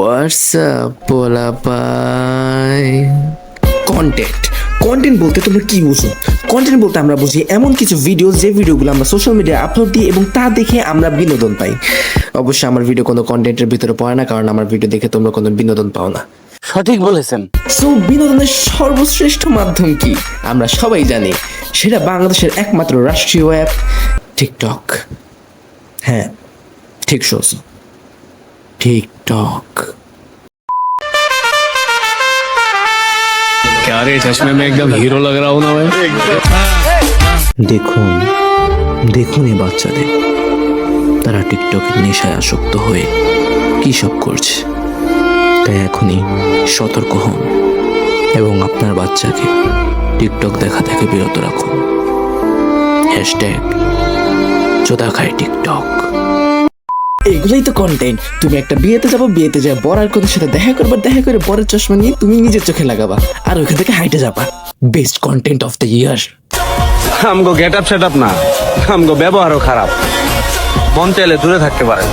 WhatsApp পোলাপাই। Content বলতে তোমরা কি বুঝো? কন্টেন্ট বলতে আমরা বুঝি এমন কিছু ভিডিও, যে ভিডিওগুলো আমরা সোশ্যাল মিডিয়ায় আপলোড দিই এবং তা দেখে আমরা বিনোদন পাই। অবশ্যই আমার ভিডিও কোনো কন্টেন্টের ভিতরে পড়ে না, কারণ আমার ভিডিও দেখে তোমরা কোনো বিনোদন পাও না। সঠিক বলেছেন। সো বিনোদনের সর্বশ্রেষ্ঠ মাধ্যম কি আমরা সবাই জানি, সেটা বাংলাদেশের একমাত্র রাষ্ট্রীয় অ্যাপ টিকটক। হ্যাঁ, ঠিক শুনছো, টিকটক। क्या रे चश्मे में एकदम हीरो लग रहा हूं ना मैं। দেখুন এই বাচ্চাদের, তারা টিকটকের নেশায় আসক্ত হয়ে কী সব করছে। তাই এখনই সতর্ক হন এবং আপনার বাচ্চাকে টিকটক দেখা থেকে বিরত রাখুন। হ্যাশট্যাগ চোদা খায় টিকটক। এগুলোই তো কন্টেন্ট। তুমি একটা বিয়েতে যাবো, বিয়েতে যাবে বর আর কোথার সাথে দেখা করবা, দেখা করে বরের চশমা নিয়ে তুমি নিজের চোখে লাগাবা আর ওইখান থেকে হাইটে যাবা। Best content of the year. আমগো গেট আপ সেট আপ না, আমগো ব্যবহারও খারাপ। মন চাইলে দূরে থাকতে পারেন।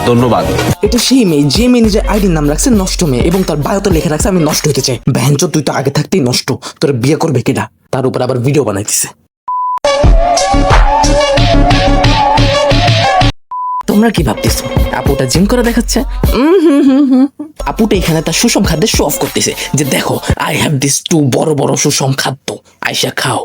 ধন্যবাদ। এটা সেই মেয়ে যে মেয়ে নিজের আইডির নাম রাখছে নষ্ট মেয়ে এবং তার বায়োতে লেখা রাখছে আমি নষ্ট হতে চাই। ভ্যানচো, তুই তো আগে থাকতেই নষ্ট, তোর বিয়ে করবে কিনা, তার উপর আবার ভিডিও বানাইতেছে। তোমরা কি ভাবতেছো আপুটা জিম করে দেখাচ্ছে? আপুটা এখানে তার সুষম খাদ্যের শো অফ করতেছে যে দেখো, আই হ্যাভ দিস টু বড় বড় সুষম খাদ্য, আইসা খাও।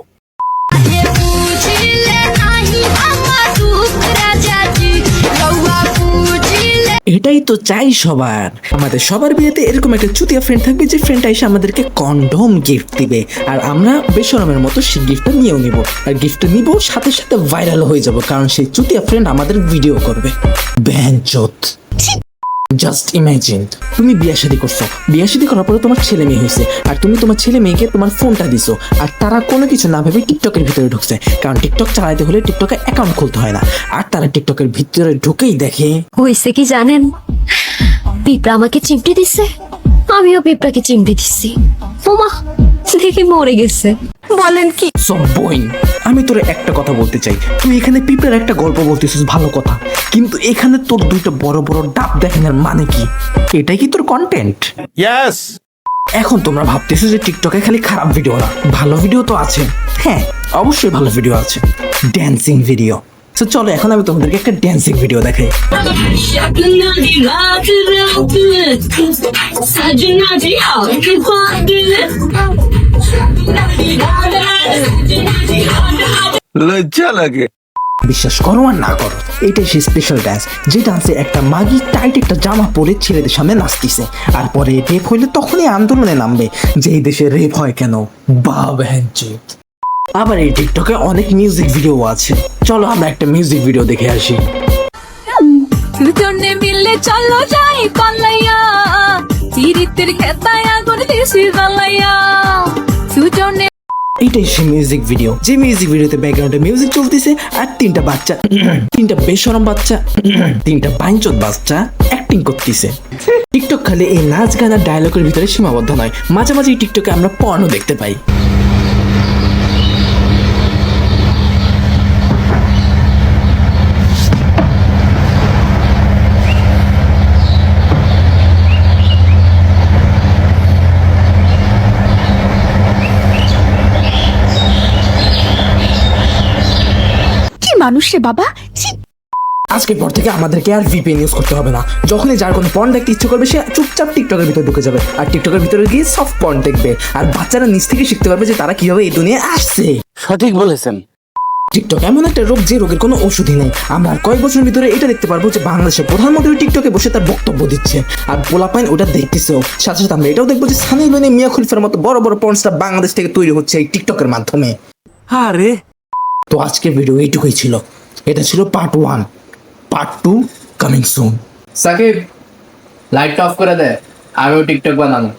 এটাই তো চাই সবার। আমাদের সবার বিয়েতে এরকম একটা চুতিয়া ফ্রেন্ড থাকবে যে ফ্রেন্ডটা এসে আমাদেরকে কন্ডম গিফট দিবে আর আমরা বেশরমের মতো সেই গিফটটা নিয়েও নিব, আর গিফটটা নিব সাথে সাথে ভাইরাল হয়ে যাব, কারণ সেই চুতিয়া ফ্রেন্ড আমাদের ভিডিও করবে। ব্যানচোত। জাস্ট ইমাজিন, তুমি বিয়ে শাদী করছো, বিয়ে শাদী করার পরে তোমার ছেলে মেয়ে হয়েছে আর তুমি তোমার ছেলে মেয়েকে তোমার ফোনটা দিছো আর তারা কোনো কিছু না ভেবে টিকটকের ভিতরে ঢুকছে, কারণ টিকটক চালাইতে হলে টিকটকে অ্যাকাউন্ট খুলতে হয় না। আর তারা টিকটকের ভিতরে ঢুকেই দেখে হয়েছে কি জানেন, পিঁপড়া আমাকে চিমটি দিচ্ছে, আমিও পিঁপড়াকে চিমটি দিচ্ছি। ওমা, দেখি মরে গেছে। বলেন কি? সব বইন, আমি তোর একটা কথা বলতে চাই। তুই এখানে পিঁপড়ার একটা গল্প বলতেছিস, ভালো কথা, কিন্তু এখানে তোর দুইটা বড় বড় ডাব দেখানোর মানে কি? এটাই কি তোর কন্টেন্ট? ইয়েস। এখন তোমরা ভাবতেছো যে টিকটকে খালি খারাপ ভিডিও না, ভালো ভিডিও তো আছে। হ্যাঁ, অবশ্যই ভালো ভিডিও আছে, ড্যান্সিং ভিডিও। তো চলো এখন আমি তোমাদেরকে একটা ড্যান্সিং ভিডিও দেখাই। লজ্জা লাগে। বিশ্বাস করো আর না করো, এটাই সেই স্পেশাল ডান্স যে ডান্সে একটা মাগি টাইট একটা জামা পরে ছেলেদের সামনে নাচতেছে, আর পরে রেপ হইলে তখনই আন্দোলনে নামবে যে এই দেশে রেপ হয় কেন। আবার এই টিকটকে অনেক মিউজিক ভিডিও আছে, চলো আমরা একটা মিউজিক ভিডিও দেখে আসি। দুজনে মিলে চলো যাই পালাইয়া, চিরিতের খেতায় আগুন দিছি জ্বালাইয়া। দুজনে এটাই সেই মিউজিক ভিডিও যে মিউজিক ভিডিওতে ব্যাকগ্রাউন্ডে মিউজিক চলতেছে আর তিনটা বাচ্চা, তিনটা বেশরম বাচ্চা, তিনটা বাইঞ্চোদ বাচ্চা অ্যাক্টিং করতেছে। টিকটক খালি এই নাচ গান আর ডায়লগের ভিতরে সীমাবদ্ধ নয়, মাঝে মাঝে এই টিকটকে আমরা পর্নো দেখতে পাই। মানুষ রে বাবা। আজকের পর থেকে আমাদেরকে আর ভিপিএন ইউজ করতে হবে না। যখনই যার কোনো পর্ন দেখতে ইচ্ছে করবে সে চুপচাপ টিকটকের ভিতরে ঢুকে যাবে আর টিকটকের ভিতরে গিয়ে সফট পর্ন দেখবে, আর বাচ্চারা নিজ থেকে শিখতে পারবে যে তারা কিভাবে এই দুনিয়ায় আসছে। সঠিক বলেছেন। টিকটক এমন একটা রোগ যে রোগের কোনো ওষুধই নেই। আমরা আর কয়েক বছরের ভিতরে এটা দেখতে পারবো যে বাংলাদেশের প্রধানমন্ত্রী টিকটকে বসে তার বক্তব্য দিচ্ছে আর পোলাপাইন ওটা দেখতেছেও। সাথে সাথে আমরা এটাও দেখবো যে সানি লিওনি, মিয়া খলিফার মতো বড় বড় পর্নস্টার বাংলাদেশ থেকে তৈরি হচ্ছে এই টিকটকের মাধ্যমে। আরে তো আজকের ভিডিও এইটুকুই ছিল। এটা ছিল part 1, part 2 coming soon. Shakib, লাইটটা অফ করে দে, আমিও টিকটক বানাবো।